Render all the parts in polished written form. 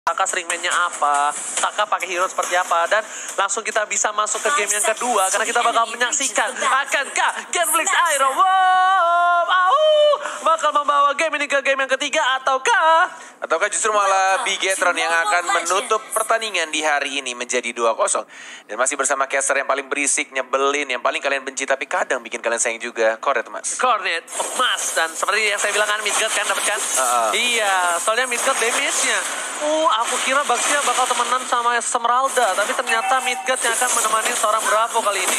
Saka sering mainnya apa, Saka pakai hero seperti apa, dan langsung kita bisa masuk ke game yang kedua karena kita bakal menyaksikan akankah Genflix Aero bakal membawa game ini ke game yang ketiga ataukah justru malah Bigetron yang akan menutup pertandingan di hari ini menjadi 2-0. Dan masih bersama caster yang paling berisik, nyebelin, yang paling kalian benci tapi kadang bikin kalian sayang juga, Cornet Mas. Cornet Mas. Dan seperti yang saya bilang kan, Midgard kan dapat kan? Iya, soalnya Midgard damage-nya. Aku kira Baxia bakal temenan sama Esmeralda, tapi ternyata Midgard yang akan menemani seorang Bravo kali ini.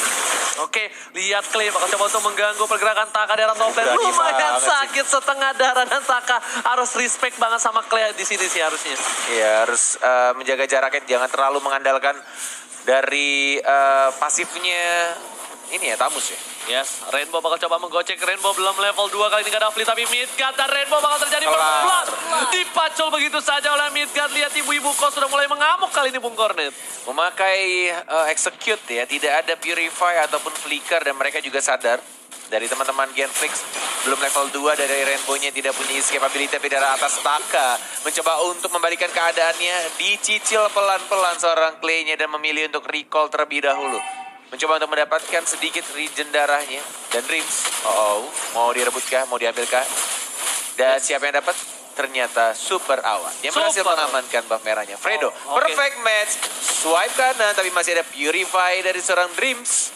Oke, lihat Clay bakal coba untuk mengganggu pergerakan Taka di arah top lane. Lumayan sakit setengah darah, dan Taka harus respect banget sama Clay di sini sih harusnya. Iya, harus menjaga jaraknya, jangan terlalu mengandalkan dari pasifnya ini ya, Tamus ya. Yes, Rainbow bakal coba menggocek. Rainbow belum level 2 kali ini, gak ada Fleet, tapi Midgard dan Rainbow bakal terjadi blood. Dipacul begitu saja oleh Midgard. Lihat ibu-ibu kos sudah mulai mengamuk kali ini, Bung Cornet. Memakai execute ya, tidak ada purify ataupun flicker, dan mereka juga sadar dari teman-teman Genflix belum level 2 dari Rainbow-nya tidak punya escape ability, tapi dari atas Taka mencoba untuk membalikan keadaannya, dicicil pelan-pelan seorang Clay-nya dan memilih untuk recall terlebih dahulu. Mencoba untuk mendapatkan sedikit regen darahnya. Dan Rims, mau direbutkah, mau diambilkah? Dan siapa yang dapat? Ternyata Super Awan yang berhasil mengamankan buff merahnya. Fredo, perfect match. Swipe kanan, tapi masih ada Purify dari seorang Dreams.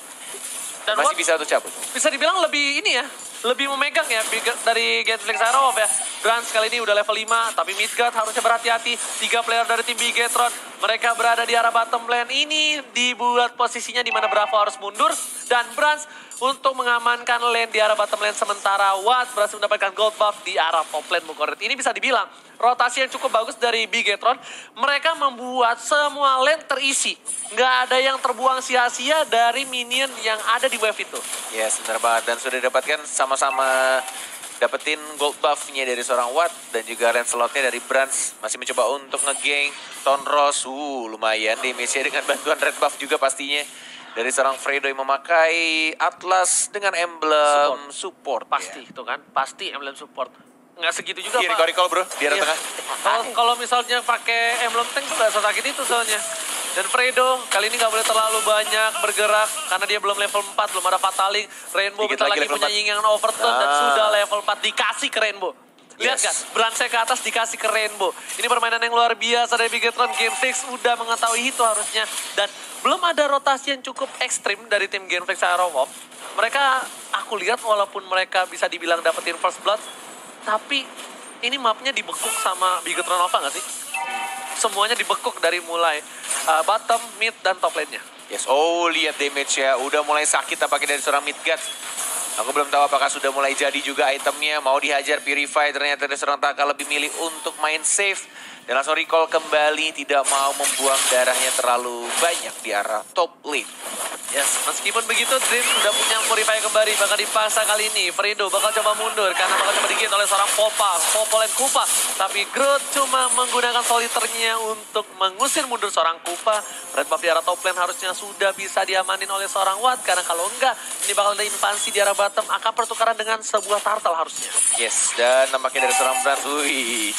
Dan masih bisa untuk cabut. Bisa dibilang lebih ini ya, lebih memegang ya dari Genflix Aero ya. Brans kali ini udah level 5, tapi Midgard harusnya berhati-hati. 3 player dari tim Bigetron, mereka berada di arah bottom lane. Ini dibuat posisinya di mana Bravo harus mundur, dan Brans untuk mengamankan lane di arah bottom lane, sementara Watt berhasil mendapatkan gold buff di arah top lane. Ini bisa dibilang rotasi yang cukup bagus dari Bigetron. Mereka membuat semua lane terisi. Nggak ada yang terbuang sia-sia dari minion yang ada di wave itu. Yes, benar banget. Dan sudah didapatkan sama-sama dapetin gold buff-nya dari seorang Watt, dan juga Lancelot-nya dari Brans. Masih mencoba untuk nge-gank Tonros. Lumayan damage-nya dengan bantuan red buff juga pastinya. Dari seorang Fredo yang memakai Atlas dengan emblem support pasti ya. Itu kan, pasti emblem support. Nggak segitu juga, Pak. Recall bro, di arah tengah. Kalau misalnya pakai emblem tank tuh nggak sakit itu soalnya. Dan Fredo kali ini nggak boleh terlalu banyak bergerak karena dia belum level 4, belum ada Fataling. Rainbow bentar lagi punya Yingyang Overturn dan sudah level 4 dikasih ke Rainbow. Lihat kan, Bransnya ke atas dikasih ke Rainbow. Ini permainan yang luar biasa dari Bigetron. Genflix udah mengetahui itu harusnya. Dan belum ada rotasi yang cukup ekstrim dari tim Genflix Aero Wolf. Mereka, aku lihat walaupun mereka bisa dibilang dapetin first blood, tapi ini mapnya dibekuk sama Bigetron Nova nggak sih? Semuanya dibekuk dari mulai bottom, mid, dan top lane-nya. Yes, lihat damage-nya. Udah mulai sakit tampaknya dari seorang Midgard. Aku belum tahu apakah sudah mulai jadi juga itemnya. Mau dihajar Purify, ternyata dari seorang Taka lebih milih untuk main safe. Dan langsung recall kembali, tidak mau membuang darahnya terlalu banyak di arah top lane. Yes, meskipun begitu Dream sudah punya Purify kembali, bakal dipaksa kali ini. Fredo bakal coba mundur karena bakal coba digigit oleh seorang Popolen Kupa. Tapi Groot cuma menggunakan soliternya untuk mengusir mundur seorang Kupa. Red buff di arah top lane harusnya sudah bisa diamanin oleh seorang Watt, karena kalau enggak ini bakal ada invasi di arah bottom, akan pertukaran dengan sebuah turtle harusnya. Yes, dan nampaknya dari seorang Brand,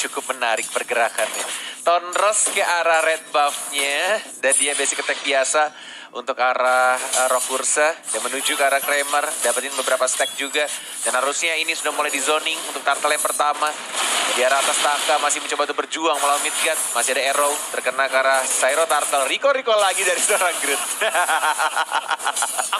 cukup menarik pergerakannya. Tonros ke arah red buff-nya, dan dia basic attack biasa untuk arah Rokursa dan menuju ke arah Kramer, dapetin beberapa stack juga. Dan harusnya ini sudah mulai di zoning untuk turtle yang pertama. Di arah atas Taka masih mencoba untuk berjuang melawan Midgard. Masih ada arrow terkena ke arah Syro Turtle. Recall lagi dari seorang Groot.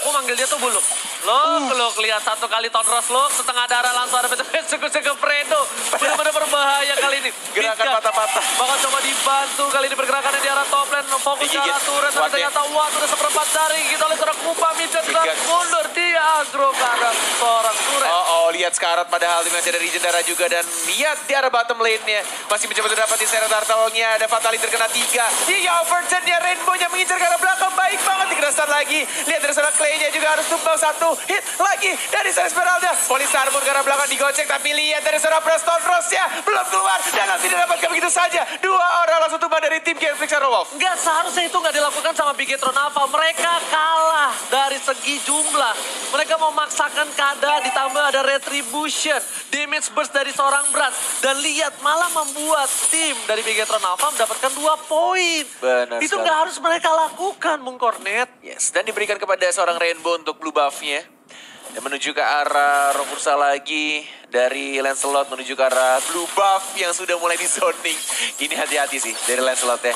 Aku manggil dia tuh Buluk. Look, lihat satu kali Tonros look, setengah darah langsung ada ke Fredo. Benar-benar berbahaya kali ini. Gerakan patah-patah. Bakal coba dibantu kali ini pergerakannya di arah top lane. Fokus ke arah turret, tapi ternyata Watt udah seperempat dari gitu oleh seorang Kupa. Midgard juga mundur, dia agro ke arah seorang turret. Lihat sekarat padahal masih ada regen darah juga. Dan lihat di arah bottom lane-nya masih mencoba untuk dapetin Syro Turtle-nya. Ada Fatality terkena 3. Dia overturn-nya, Rainbow-nya mengincar ke arah belakang. Baik banget dikerasan lagi. Lihat dari seorang Clay-nya juga harus tumbang 1 hit lagi dari Esmeralda. Polis Harmon ke arah belakang digocek, tapi lihat dari seorang Preston Ross-nya belum keluar dan langsung didapatkan begitu saja. 2 orang langsung tumbang dari tim Genflix Aero Wolf. Enggak, seharusnya itu nggak dilakukan sama Bigetron Alpha. Mereka kalah dari segi jumlah. Mereka memaksakan keadaan, ditambah ada retribution. damage burst dari seorang Brans. Dan lihat malah membuat tim dari Bigetron Alpha mendapatkan 2 poin. Benar Itu sekali. nggak harus mereka lakukan, Bung Cornet. Yes, dan diberikan kepada seorang Rainbow untuk blue buff-nya. Dan menuju ke arah Robursa lagi. Dari Lancelot menuju ke arah blue buff yang sudah mulai di zoning. Ini hati-hati sih dari Lancelot ya.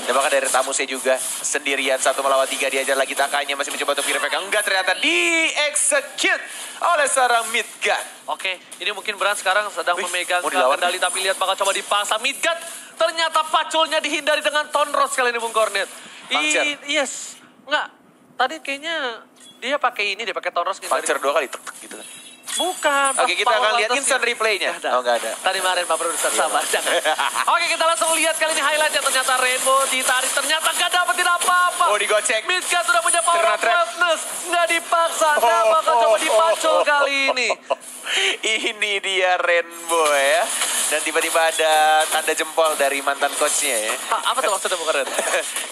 Dan bahkan dari Tamusnya juga. Sendirian 1 melawan 3 diajar lagi Takanya. Masih mencoba untuk purify. Enggak, ternyata di-execute oleh seorang Midgard. Oke, ini mungkin Brans sekarang sedang Wih, memegang mau dilawan kendali. Tapi lihat bakal coba dipaksa Midgard. Ternyata paculnya dihindari dengan Tonros kali ini, Bung Cornet. Puncture. Yes, enggak. Tadi kayaknya dia pakai ini, dia pakai Tonros. Puncture 2 kali tek gitu kan. Bukan. Oke, kita akan lihat instant replaynya. Nggak ada. Oh, nggak ada. Tadi kemarin Pak Produser, sabar. Jangan. Oke, kita langsung lihat kali ini highlightnya. Ternyata Rainbow ditarik, ternyata nggak dapetin apa-apa. Oh, digocek. Midgard sudah punya power Kena of trap. wildness. Nggak dipaksa, nggak bakal coba dipacul kali ini. Ini dia Rainbow ya. Dan tiba-tiba ada tanda jempol dari mantan coachnya ya. Apa tuh maksudnya, Bung Cornet?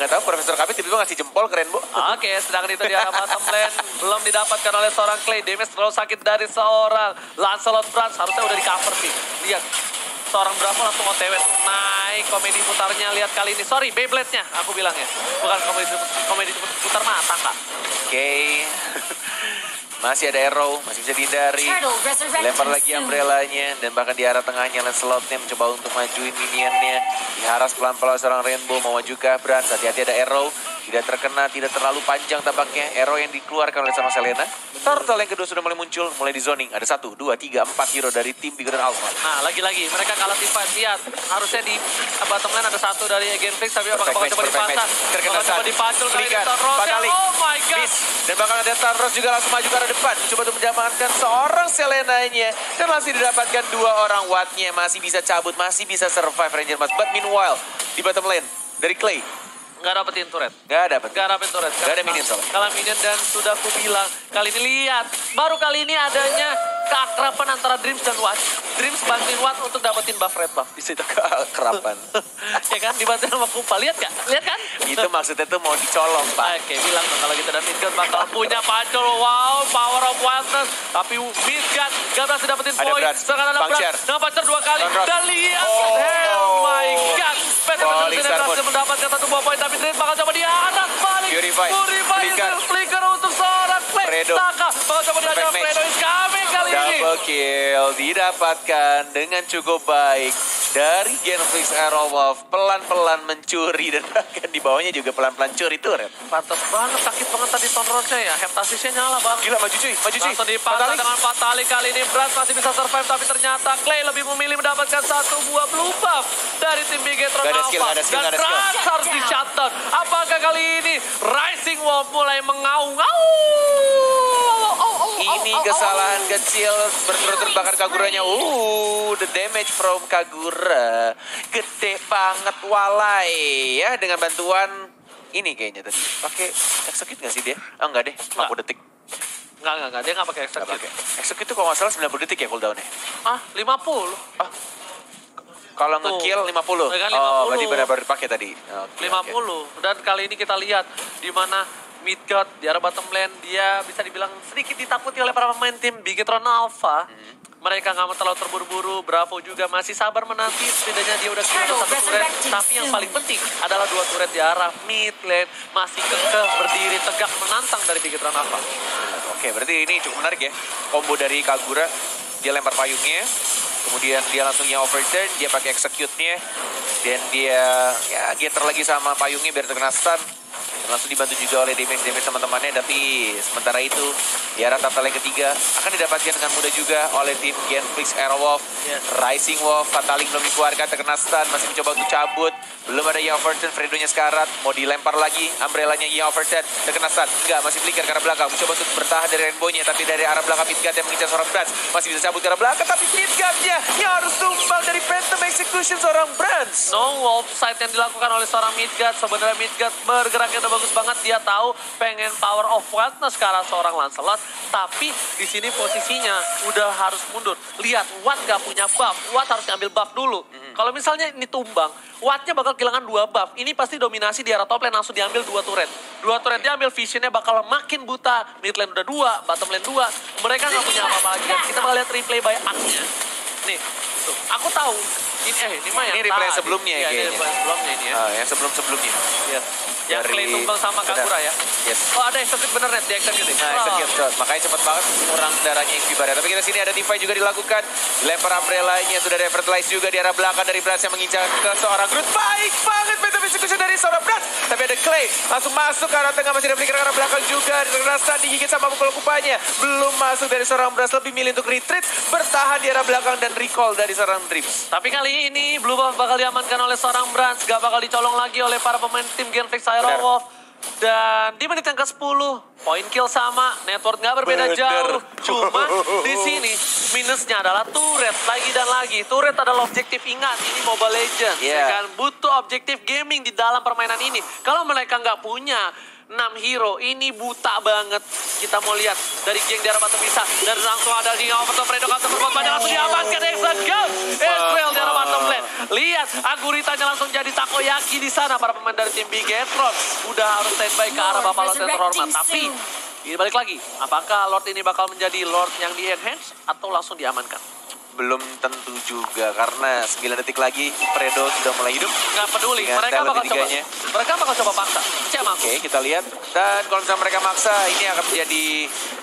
Nggak tahu Profesor Kami tiba-tiba ngasih jempol ke Rainbow. Oke, sedangkan itu di arah bottom lane belum didapatkan oleh seorang Clay. Damage terlalu sakit dari seorang Lancelot Brans. Harusnya udah di cover sih. Lihat, seorang Bravo langsung OTW. Naik komedi putarnya, lihat kali ini. Sorry, Beyblade-nya aku bilangnya. Bukan komedi putar mata, Kak. Oke. Masih ada arrow, masih bisa dihindari. Lempar lagi umbrella-nya. Dan bahkan di arah tengahnya Lancelot-nya mencoba untuk majuin minionnya. Diharas pelan-pelan seorang Rainbow mau maju ke Brans. Hati-hati ada arrow. Tidak terkena, tidak terlalu panjang tampaknya. Arrow yang dikeluarkan oleh sama Selena. Turtle yang kedua sudah mulai muncul, mulai di zoning. Ada 1, 2, 3, 4 hero dari tim Bigetron Alpha. Nah, lagi-lagi mereka kalah tim fight. Lihat, harusnya di bottom lane ada 1 dari Genflix, tapi apakah bakal coba dipasang? Terkena Bakal coba dipacul kali ini Tonros. Oh my god. Miss. Dan bahkan ada Tonros juga langsung maju ke arah depan. Mencoba untuk menjamankan seorang Selenanya. Dan masih didapatkan 2 orang Watt-nya. Masih bisa cabut, masih bisa survive Ranger Mas. But meanwhile, di bottom lane, dari Clay. Nggak dapetin turret. Nggak dapet. Nggak dapetin turret. Nggak ada minion soalnya. Kalah minion dan sudah aku bilang. Kali ini lihat. Baru kali ini adanya keakraban antara Dreams dan Watt. Dreams bantuin Watt untuk dapetin buff red buff. Di situ keakraban. Ya kan, dibantuin sama Kupa. Lihat gak? Lihat kan? Itu maksudnya tuh mau dicolong, Pak. Oke, bilang dong kalau gitu. Dan Midgard bakal punya pacul. Wow, power of wildness. Tapi Midgard gak berhasil dapetin Ada poin. Brans. Sekarang ada Puncture. Brans. Dengan Puncture 2 kali. Tonros. Dan lihat. Oh. Oh my god. Peter Falling tidak Star berhasil Moon. mendapatkan 1 buah poin. Tapi Dreams bakal coba di atas balik. Purify. Flicker. Flicker untuk seorang Clay. Fredo. Taka bakal coba diajar. Perfect match. Fredo is coming kali ini. Double kill didapatkan dengan cukup baik dari Genflix Aerowolf. Pelan-pelan mencuri dan bahkan di bawahnya juga pelan-pelan curi turret. Pantas banget, sakit banget tadi Tonrosnya ya. Heptasisnya nyala banget. Gila, maju cuy, maju cuy. Langsung dipantau Fatalik. dengan Fatalik kali ini. Brans masih bisa survive, tapi ternyata Clay lebih memilih mendapatkan 1 buah blue buff dari tim Bigetron Gak ada Alpha. skill, gak ada skill, Dan gak ada skill. Brans harus di shutdown. Apakah kali ini Rising Wolf mulai mengaung-ngaung? Ini kesalahan kecil berturut-turut bahkan Kaguranya. The damage from Kagura. Gede banget walai ya dengan bantuan ini kayaknya tadi. Pakai execute gak sih dia? Oh enggak deh, 50 detik. Enggak. Dia nggak pakai Nggak execute. pakai. Execute itu kalau nggak salah 90 detik ya cooldownnya. Ah, 50. Kalau Tuh. nge-kill 50. Ya kan, Oh, 50. berarti benar-benar dipakai tadi. Oke, 50. oke. Dan kali ini kita lihat di mana Midgard di arah bottom lane, dia bisa dibilang sedikit ditakuti oleh para pemain tim Bigetron Alpha. Mereka nggak mau terlalu terburu-buru. Bravo juga masih sabar menanti. Setidaknya dia udah kehilangan 1 turret. Tapi yang paling penting adalah 2 turret di arah mid lane. Masih kekeh berdiri tegak menantang dari Bigetron Alpha. Oke, berarti ini cukup menarik ya. Combo dari Kagura, dia lempar payungnya. Kemudian dia langsung yang overturn, dia pakai execute-nya. Dan dia getter lagi sama payungnya biar terkena stun. Dan langsung dibantu juga oleh damage teman-temannya. Tapi sementara itu di arah turtle yang ketiga akan didapatkan dengan mudah juga oleh tim Genflix Aerowolf. Yes. Rising Wolf, Fatalik belum dikeluarkan, terkena stun, masih mencoba untuk cabut. Belum ada yang overturn, Fredo-nya sekarat. Mau dilempar lagi, umbrella-nya yang overturn, terkena stun. Enggak, masih flicker ke arah belakang. Mencoba untuk bertahan dari Rainbow-nya, tapi dari arah belakang Midgard yang mengincar seorang Brans. Masih bisa cabut ke arah belakang, tapi Midgard-nya yang harus tumbang dari Phantom Execution seorang Brans. No offside yang dilakukan oleh seorang Midgard. Sebenarnya Midgard bergeraknya udah bagus banget. Dia tahu pengen power of wildness ke arah seorang Lancelot. Tapi di sini posisinya udah harus mundur. Lihat, Watt gak punya buff. Watt harus ngambil buff dulu. Kalau misalnya ini tumbang, Wattnya bakal kehilangan 2 buff. Ini pasti dominasi di arah top lane, langsung diambil 2 turret. 2 turret diambil, visionnya bakal makin buta. Mid lane udah 2, bottom lane 2. Mereka gak punya apa-apa lagi. Dan kita bakal lihat replay by Axe-nya. Nih, tuh, aku tahu. Ini mah yang Ini replay tadi. sebelumnya ya Iya, kayaknya. ini replay sebelumnya ini ya. Yang sebelum-sebelumnya. Yes. Yang Dari- Clay tumbang sama benar. Kagura ya. Yes. Oh ada execute bener net, di execute. Nah, execute shot. Makanya cepat banget kurang darahnya Invi Barret. Tapi kita sini ada divide juga dilakukan. Dilempar umbrella-nya sudah ada fertilize juga di arah belakang dari Brans yang mengincar ke seorang Groot. Baik banget Phantom Execution dari seorang Brans. Tapi ada Clay langsung masuk ke arah tengah, masih ada flicker ke arah belakang juga. Rasa digigit sama pukul kupanya. Belum masuk dari seorang Brans, lebih milih untuk retreat, bertahan di arah belakang dan recall dari seorang Dreams. Tapi kali ini Blue Buff bakal diamankan oleh seorang Brans. Gak bakal dicolong lagi oleh para pemain tim Genflix Aerowolf. Dan di menit yang ke-10, poin kill sama, network nggak berbeda Bener. jauh. Cuma di sini minusnya adalah turret lagi dan lagi. Turret adalah objektif, ingat ini Mobile Legends. Yeah. Ya kan? Butuh objektif gaming di dalam permainan ini. Kalau mereka nggak punya 6 hero, ini buta banget. Kita mau lihat dari geng di arah bottom bisa. Dan langsung ada di Overton Fredo counter berbuat banyak langsung diamankan. Excellent go. Ezreal di arah bottom lane. Lihat, Aguritanya langsung jadi takoyaki di sana. Para pemain dari tim Bigetron udah harus standby ke arah Bapak Lord yang terhormat. Tapi ini balik lagi, apakah Lord ini bakal menjadi Lord yang di-enhance atau langsung diamankan? Belum tentu juga karena 9 detik lagi Fredo sudah mulai hidup. Nggak peduli, Dengan mereka talent bakal coba. ketiganya. Mereka bakal coba paksa. Cek aku. Oke, kita lihat. Dan kalau misalnya mereka maksa, ini akan menjadi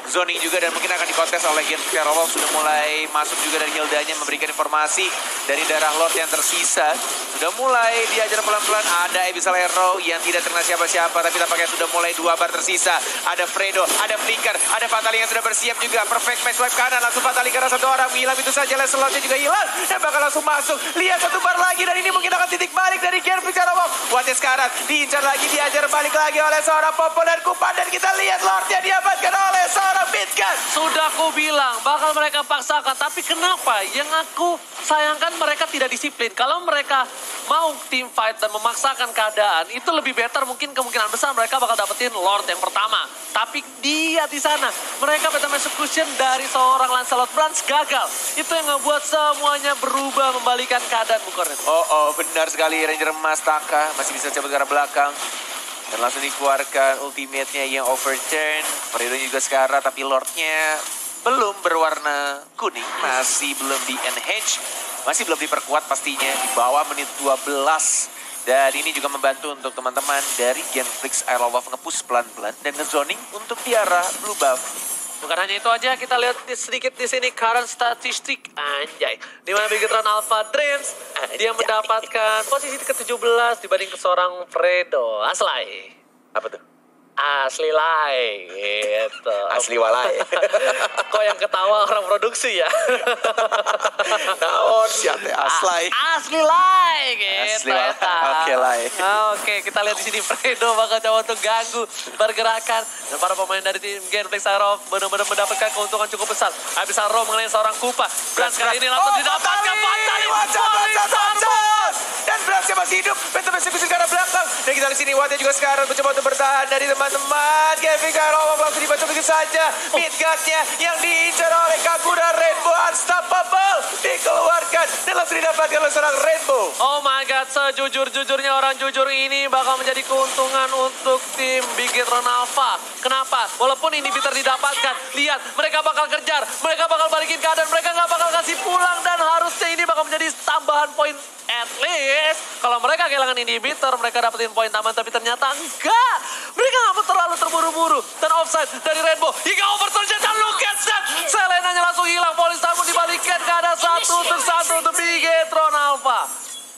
zoning juga dan mungkin akan dikontes oleh Genflix Aerowolf. Sudah mulai masuk juga dari Hildanya memberikan informasi dari darah Lord yang tersisa. Sudah mulai diajar pelan-pelan. Ada Abyssal Arrow yang tidak terkena siapa-siapa, tapi tampaknya sudah mulai 2 bar tersisa. Ada Fredo, ada Flicker, ada Fatali yang sudah bersiap juga. Perfect match swipe kanan, langsung Fatali karena satu orang. Hilang itu saja, Slotnya juga hilang. Dan bakal langsung masuk. Lihat satu bar lagi dan ini mungkin akan titik balik dari Genflix Aerowolf. Watnya sekarang diincar lagi, diajar balik lagi oleh seorang Popo dan Kupan. Dan kita lihat Lordnya diamankan oleh seorang Midgard. Sudah aku bilang, bakal mereka paksakan. Tapi kenapa? Yang aku sayangkan mereka tidak disiplin. Kalau mereka mau team fight dan memaksakan keadaan, itu lebih better. Mungkin kemungkinan besar mereka bakal dapetin Lord yang pertama. Tapi dia di sana, mereka Phantom Execution dari seorang Lancelot Brans gagal. Itu yang ngebuat semuanya berubah, membalikan keadaan, Bukornet. Oh, benar sekali. Ranger emas Taka masih bisa cepat ke arah belakang. Dan langsung dikeluarkan ultimate-nya yang overturn. Fredo juga sekarang, tapi Lord-nya belum berwarna kuning. Masih belum di-enhance. Masih belum diperkuat pastinya. Di bawah menit 12. Dan ini juga membantu untuk teman-teman dari Genflix Aerowolf nge-push pelan-pelan. Dan nge-zoning untuk di arah Blue Buff. Bukan hanya itu aja, kita lihat sedikit di sini current statistik, anjay. Di mana Bigetron Alpha Dreams, dia mendapatkan posisi ke-17 dibanding ke seorang Fredo. Aslay. Apa tuh? Asli lai, gitu. Asli walai. Kok yang ketawa orang produksi ya? Naon siate aslay. Asli lai, gitu. Asli walai. Oke, lai. Oke, kita lihat di sini Fredo bakal coba untuk ganggu pergerakan. Dan para pemain dari tim Genflix Aerowolf benar-benar mendapatkan keuntungan cukup besar. Abyssal Arrow mengenai seorang Kupa. Dan kali ini langsung didapatkan Fatali. Dan Bransnya masih hidup. Phantom Execution ke arah belakang. Dan kita di sini Watnya juga sekarang mencoba untuk bertahan dari teman-teman. Genflix Aerowolf langsung dibaca begitu saja. Midgard-nya yang diincar oleh Kagura Rainbow Unstoppable. Dikeluarkan dan langsung didapatkan oleh seorang Rainbow. Oh my god, sejujur-jujurnya orang jujur ini bakal menjadi keuntungan untuk tim Bigetron Alpha. Kenapa? Walaupun ini inhibitor didapatkan, lihat mereka bakal kejar, mereka bakal balikin keadaan, mereka nggak bakal kasih pulang dan harusnya ini bakal menjadi tambahan poin. At least, kalau mereka kehilangan inhibitor, mereka dapetin poin tambahan, tapi ternyata enggak. Mereka nggak terlalu terburu-buru. Dan offside dari Rainbow, hingga overturn dan look at that. Selenanya langsung hilang, polis namun dibalikan keadaan 1-1 untuk Bigetron Alpha.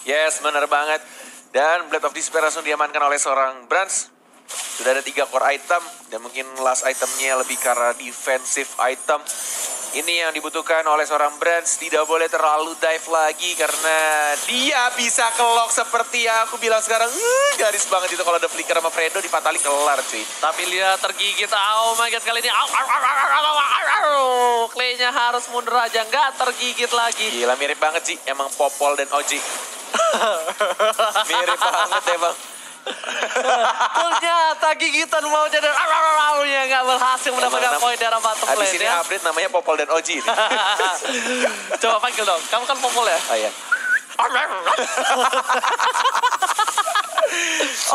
Yes, benar banget. Dan Blade of Despair langsung diamankan oleh seorang Brans. Sudah ada 3 core item. Dan mungkin last itemnya lebih ke arah defensive item. Ini yang dibutuhkan oleh seorang Brans. Tidak boleh terlalu dive lagi karena dia bisa kelok seperti yang aku bilang sekarang. Garis banget itu kalau ada flicker sama Fredo dipatali kelar cuy. Tapi lihat tergigit. Oh my god, kali ini. Clay-nya harus mundur aja. Nggak tergigit lagi. Gila mirip banget sih. Emang Popol dan Oji. Mirip banget emang. Ternyata gigitan maunya dan nya nggak berhasil mendapatkan poin dari bottom lane. Habis ini ya. update namanya Popol dan Oji. Coba panggil dong. Kamu kan Popol ya? Oh iya.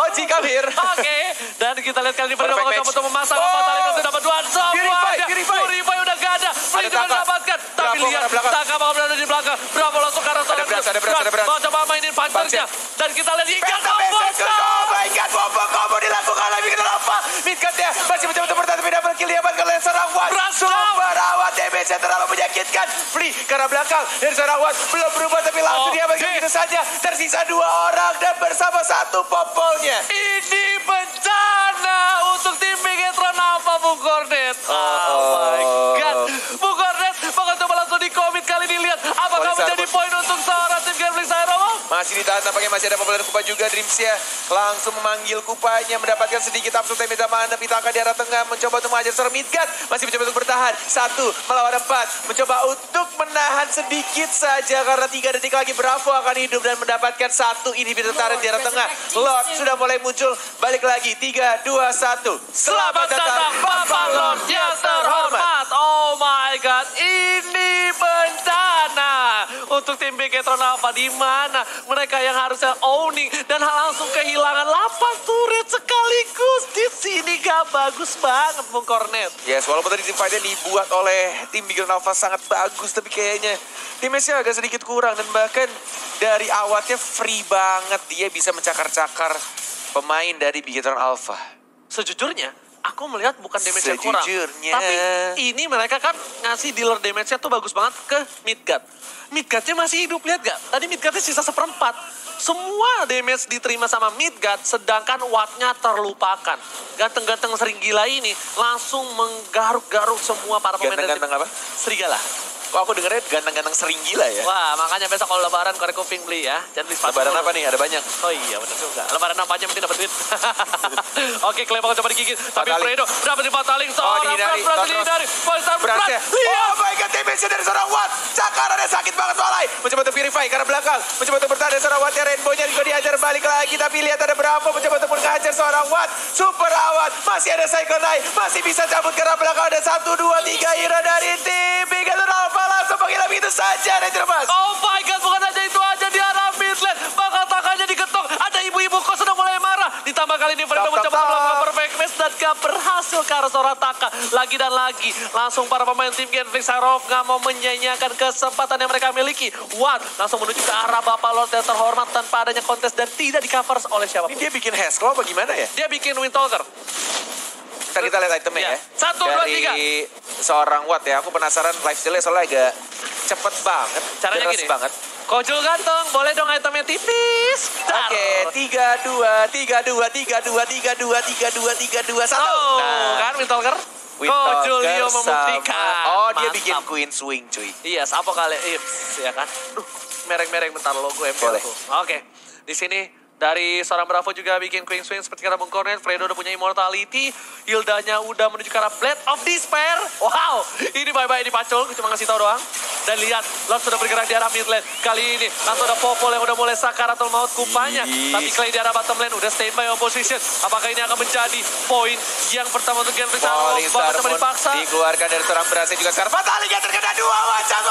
Oji come here. Oke. Dan kita lihat kali ini Fredo Perfect bakal match. coba untuk memasang Fatali masih dapat 2 semua. Purify. Purify udah gak ada. Free juga didapatkan. Tapi lihat, Taka bakal berada di belakang. Bravo langsung ke arah seorang Ada beras. mau coba mainin punchernya. Dan kita lihat Ikan Oh my god, combo dilakukan oleh Mid-Cut Alpha. Mid-Cut ya, masih mencoba untuk bertahan, tapi double kill diamankan oleh seorang Wan. Super awat, damage-nya terlalu menyakitkan. Free ke arah belakang dari seorang Wan. Belum berubah, tapi langsung diamankan begitu saja. Tersisa 2 orang dan bersama 1 popolnya. Ini bencana untuk tim Bigetron Alpha, Bung Cornet. Oh my god. Bung Cornet bakal coba langsung di commit kali ini. Lihat apakah menjadi poin untuk seorang tim Genflix Aeromo. Masih ditahan, tampaknya masih ada populer Kupa juga. Dreamsia langsung memanggil Kupanya, mendapatkan sedikit absolute damage sama Pitaka di arah tengah, mencoba untuk mengajar seorang Mid-Cut. Masih mencoba untuk bertahan, 1 melawan 4, mencoba untuk menahan sedikit saja karena 3 detik lagi Bravo akan hidup dan mendapatkan 1 inhibitor turret di arah tengah. Lord sudah mulai muncul, balik lagi, 3, 2, 1. Selamat datang Bapak Lord yang terhormat. Oh my god, ini bencana untuk tim Bigetron Alpha, di mana mereka yang harusnya owning dan langsung kehilangan 8 turret sekaligus. Di sini gak bagus banget, Bung Cornet. Yes, walaupun tadi tim fight-nya dibuat oleh tim Bigetron Alpha sangat bagus, tapi kayaknya damage-nya agak sedikit kurang. Dan bahkan dari awatnya free banget, dia bisa mencakar-cakar pemain dari Bigetron Alpha. Sejujurnya, aku melihat bukan damage-nya kurang. Tapi ini mereka kan ngasih dealer damage-nya tuh bagus banget ke Mid-Cut. Mid-Cut-nya masih hidup, lihat gak? Tadi Mid-Cut-nya sisa 1/4. Semua damage diterima sama Mid-Cut, sedangkan watt-nya terlupakan. Ganteng-ganteng sering gila ini langsung menggaruk-garuk semua para pemain. Ganteng-ganteng apa? Serigala. Kok aku dengernya ganteng-ganteng sering gila ya? Wah, makanya besok kalau lebaran korek kuping beli ya. Jangan beli sepatu. Lebaran apa nih? Ada banyak. Oh iya, benar juga. Lebaran apa aja mungkin dapat duit. Oke, Clay bakal coba digigit. Tapi Fredo dapat dipataling seorang berhasil dihindari. Poisar berat. Oh my god, damage dari seorang Watt. Cakarannya sakit banget soalnya. Mencoba untuk verify karena belakang. Mencoba untuk bertahan dari seorang Watt. Rainbow-nya juga dihajar balik lagi. Tapi lihat ada berapa. Mencoba untuk menghajar seorang Watt. Super awat. Masih ada Cycle Knight. Masih bisa cabut karena belakang ada 1, 2, 3 hero dari tim Bigetron Alpha. Langsung penghilang begitu saja, Ranger Mas. Oh my god, bukan aja itu aja di arah mid lane. Bakal Takanya diketok. Ada ibu-ibu kok sudah mulai marah. Ditambah kali ini Fredo mencoba melakukan perfect match dan gak berhasil ke arah seorang Taka. Lagi dan lagi. Langsung para pemain tim Genflix Aeromo gak mau menyanyiakan kesempatan yang mereka miliki. Watt langsung menuju ke arah Bapak Lord yang terhormat tanpa adanya kontes dan tidak di cover oleh siapapun. Ini dia bikin Hesclaw apa gimana ya? Dia bikin Windtalker. Kita lihat itemnya ya. 1, 2, 3. Dari seorang Watt ya. Aku penasaran lifesteal-nya soalnya agak cepet banget. Caranya gini. Banget. Kojul ganteng, boleh dong itemnya tipis. Oke, 3, 2, 3, 2, 3, 2, 3, 2, 3, 2, 3, 2, 1. Oh, kan Windtalker? Kojul Leo membuktikan. Oh, dia Mantap. bikin Queen Swing cuy. Iya, apa kali Ips ya kan? Duh, mereng-mereng bentar logo MPL tuh. Oke. Di sini dari seorang Bravo juga bikin Queen Swing seperti kata Bung Cornet. Fredo udah punya Immortality. Hildanya udah menuju ke arah Blade of Despair. Wow, ini bye-bye di Pacul. Cuma ngasih tau doang. Dan lihat, Lord sudah bergerak di arah mid lane. Kali ini langsung ada Popol yang udah mulai sakaratul maut Kupanya. Tapi Clay di arah bottom lane udah standby on position. Apakah ini akan menjadi poin yang pertama untuk Genflix Aeromo? Bakal coba dipaksa. Dikeluarkan dari seorang berhasil juga sekarang. Fatalik yang terkena 2. Wacat.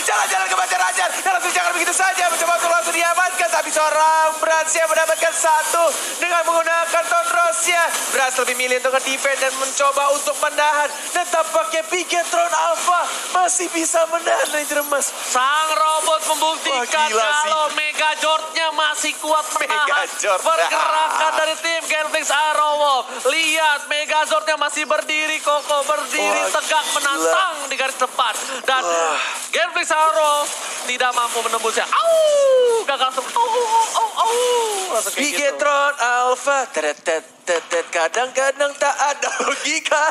Jalan-jalan ke Bacar Rajan. Dan langsung jangan begitu saja. Mencoba untuk langsung diamankan. Tapi seorang Bransia mendapatkan 1 dengan menggunakan Tonrosia. Brans lebih milih untuk nge-defend dan mencoba untuk menahan. Dan tampaknya Bigetron Alpha masih bisa menahan Ranger Emas. Sang robot membuktikan kalau Megazord-nya masih kuat menahan pergerakan dari tim Genflix Aeromo. Lihat, Megazord-nya masih berdiri kokoh, berdiri tegak menantang di garis depan. Dan Genflix Aeromo tidak mampu menembusnya. Gagal langsung. Bigetron Alpha. Kadang-kadang tak ada logika.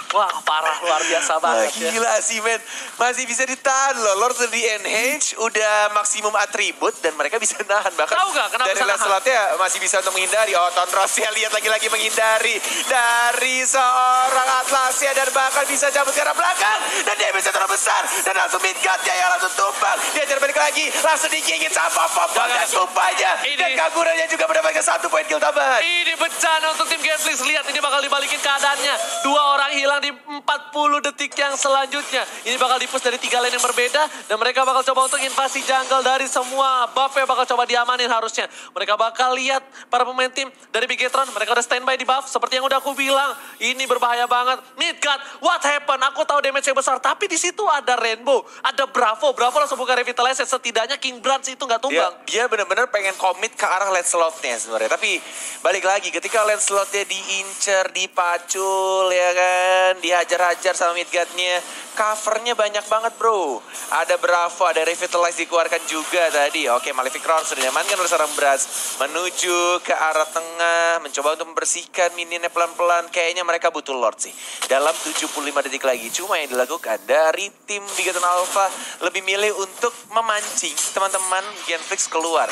Wah, parah, luar biasa banget. Gila sih, men. Masih bisa ditahan loh. Lord udah di-enhance, udah maksimum atribut, dan mereka bisa nahan. Bahkan tahu gak kenapa dari last slotnya masih bisa untuk menghindari. Oh, Tonrosia lihat lagi-lagi menghindari dari seorang Atlasia, dan bahkan bisa cabut ke arah belakang. Dan dia bisa terlalu besar. Dan langsung Mid-Cut-nya yang langsung tumbang. Dia jadi balik lagi. Langsung digigit sama Popol dan Kupanya. Dan Kagurannya juga mendapatkan 1 poin kill tambahan. Ini bencana untuk tim Genflix. Lihat, ini bakal dibalikin keadaannya. 2 orang hilang sekarang di 40 detik yang selanjutnya. Ini bakal di-push dari 3 lane yang berbeda. Dan mereka bakal coba untuk invasi jungle dari semua buff-nya bakal coba diamanin harusnya. Mereka bakal lihat para pemain tim dari Bigetron. Mereka udah standby di buff. Seperti yang udah aku bilang. Ini berbahaya banget. Midgard, what happened? Aku tahu damage-nya besar. Tapi di situ ada Rainbow. Ada Bravo. Bravo langsung buka Revitalize. Setidaknya King Branch itu nggak tumbang. Dia benar-benar pengen komit ke arah Lancelot-nya sebenarnya. Tapi balik lagi ketika Lancelot-nya diincer, dipacul ya kan. Dihajar-hajar sama Midgard-nya. Covernya banyak banget bro. Ada Bravo, ada Revitalize dikeluarkan juga tadi. Oke, Malefic Roar sudah diamankan oleh seorang Brass. Menuju ke arah tengah. Mencoba untuk membersihkan minionnya pelan-pelan. Kayaknya mereka butuh Lord sih. Dalam 75 detik lagi. Cuma yang dilakukan dari tim Bigetron Alpha lebih milih untuk memancing teman-teman Genflix keluar.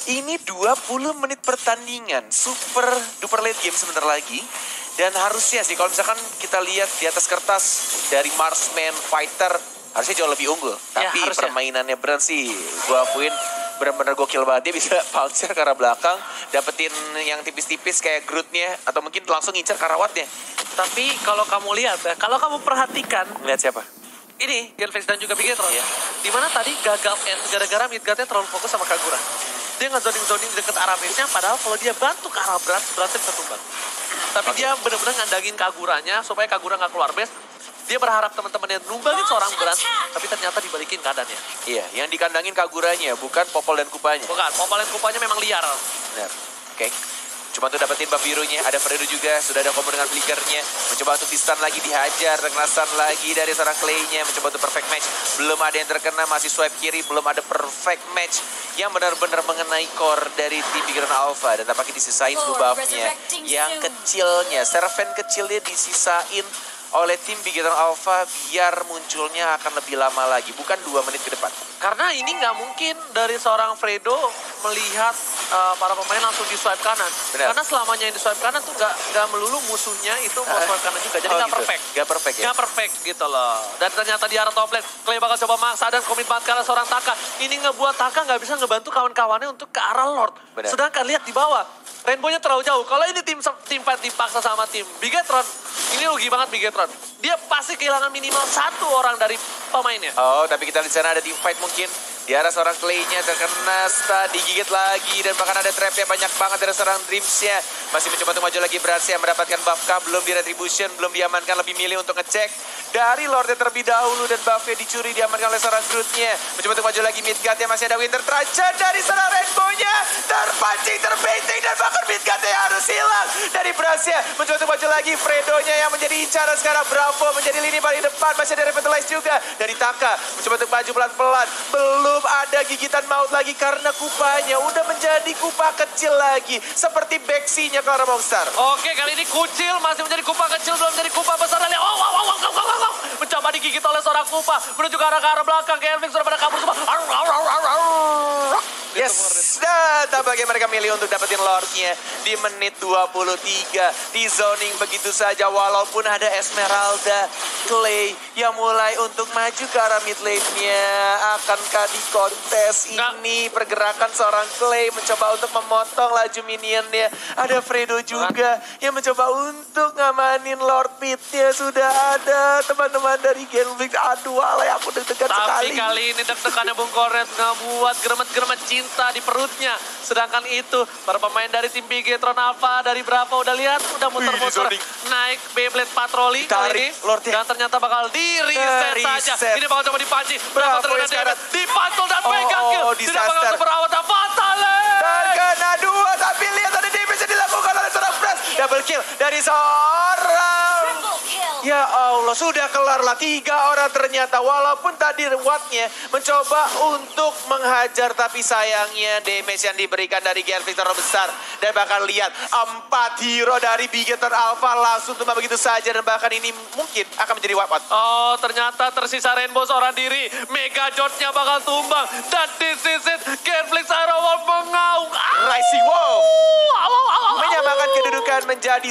Ini 20 menit pertandingan. Super duper late game sebentar lagi. Dan harusnya sih kalau misalkan kita lihat di atas kertas dari Marksman, Fighter harusnya jauh lebih unggul. Tapi permainannya Brand sih gue akuin benar-benar gokil banget. Dia bisa pouncer ke arah belakang, dapetin yang tipis-tipis kayak Groot-nya atau mungkin langsung ngincer ke arah Watt-nya. Tapi kalau kamu lihat ya, kalau kamu perhatikan. Lihat siapa? Ini Genflix dan juga Bigetron. Iya. Dimana tadi gagal end gara-gara Midgard-nya terlalu fokus sama Kagura. Dia nge-zoning-zoning deket arah base-nya, padahal kalau dia bantu ke arah Brand bisa tumbang. Tapi dia benar-benar ngandangin Kaguranya supaya Kagura nggak keluar base. Dia berharap teman-teman yang numbangin seorang Brand, tapi ternyata dibalikin keadaannya. Iya, yang dikandangin Kaguranya, bukan Popol dan Kupanya. Bukan, Popol dan Kupanya memang liar. Benar, oke. Cuma tuh dapetin buff birunya, ada Fredo juga, sudah ada combo dengan flickernya. Mencoba untuk di-stun lagi, dihajar, kena stun lagi dari seorang Clay-nya. Mencoba untuk perfect match, belum ada yang terkena, masih swipe kiri, belum ada perfect match yang benar-benar mengenai core dari tim Bigetron Alpha. Dan tampaknya disisain tuh buff-nya yang kecilnya, servant kecilnya disisain oleh tim Bigetron Alpha biar munculnya akan lebih lama lagi, bukan 2 menit ke depan. Karena ini nggak mungkin dari seorang Fredo melihat para pemain langsung di swipe kanan. Benar. Karena selamanya yang di swipe kanan tuh nggak melulu musuhnya itu mau swipe kanan juga. Jadi nggak gitu. perfect. Nggak perfect ya? Nggak perfect gitu loh. Dan ternyata di arah top lane, Clay bakal coba maksa dan komit banget ke arah seorang Taka. Ini ngebuat Taka nggak bisa ngebantu kawan-kawannya untuk ke arah Lord. Benar. Sedangkan lihat di bawah, Rainbow-nya terlalu jauh. Kalau ini tim fight dipaksa sama tim Bigetron, ini rugi banget Bigetron. Dia pasti kehilangan minimal 1 orang dari pemainnya. Oh, tapi kita di sana ada team fight mungkin. Di arah seorang Clay-nya terkena stun, digigit lagi. Dan bahkan ada trap-nya banyak banget dari seorang Dreams-nya. Masih mencoba untuk maju lagi Brass-nya mendapatkan buff-nya. Belum di retribution, belum diamankan. Lebih milih untuk ngecek dari Lord-nya terlebih dahulu. Dan buff-nya dicuri, diamankan oleh seorang Groot-nya. Mencoba untuk maju lagi Midgard-nya. Masih ada Winter Trajan dari seorang Rainbow-nya. Terpancing, terbaiting. Dan bahkan Midgard-nya harus hilang dari Brass-nya. Mencoba untuk maju lagi Fredo-nya yang menjadi incaran sekarang. Bravo menjadi lini paling depan. Masih ada Revitalize juga dari Taka. Mencoba untuk maju pelan-pelan. Belum ada gigitan maut lagi karena Kupanya udah menjadi Kupa kecil lagi. Seperti Bexy-nya Clara Monster. Oke, kali ini Kucil masih menjadi Kupa kecil, belum menjadi Kupa besar. Mencoba digigit oleh seorang Kupa. Menuju ke arah belakang. Genflix sudah pada kabur semua. Yes, dan tampaknya mereka milih untuk dapetin Lord-nya di menit 23. Di zoning begitu saja walaupun ada Esmeralda, Clay yang mulai untuk maju ke arah mid lane-nya. Akankah di kontes ini pergerakan seorang Clay mencoba untuk memotong laju minionnya. Ada Fredo juga yang mencoba untuk ngamanin Lord Pit-nya. Sudah ada teman-teman dari Genflix. Aduh, alay aku deg-degan sekali. Tapi kali ini deg-degannya Bung Koret ngebuat geremet-geremet cinta di perutnya. Sedangkan itu para pemain dari tim Bigetron Alpha dari Bravo udah lihat, udah muter-muter naik Beyblade patroli kali ini. Dan ternyata bakal di-reset saja. Ini bakal coba dipancing. Bravo terkena damage, dipantul dan pegang kill. Tidak bakal berawat dan fatal. Terkena 2, tapi lihat ada damage yang dilakukan oleh seorang Brass. Double kill dari seorang. Ya Allah, sudah kelarlah 3 orang ternyata. Walaupun tadi Watt-nya mencoba untuk menghajar, tapi sayangnya damage yang diberikan dari Genflix terlalu besar. Dan bahkan lihat 4 hero dari Bigetron Alpha langsung tumbang begitu saja. Dan bahkan ini mungkin akan menjadi wipe out. Oh, ternyata tersisa Rainbow seorang diri. Mega Jot-nya bakal tumbang. Dan this is it. Genflix Aero Wolf mengaung. Rising Wolf menyamakan kedudukan menjadi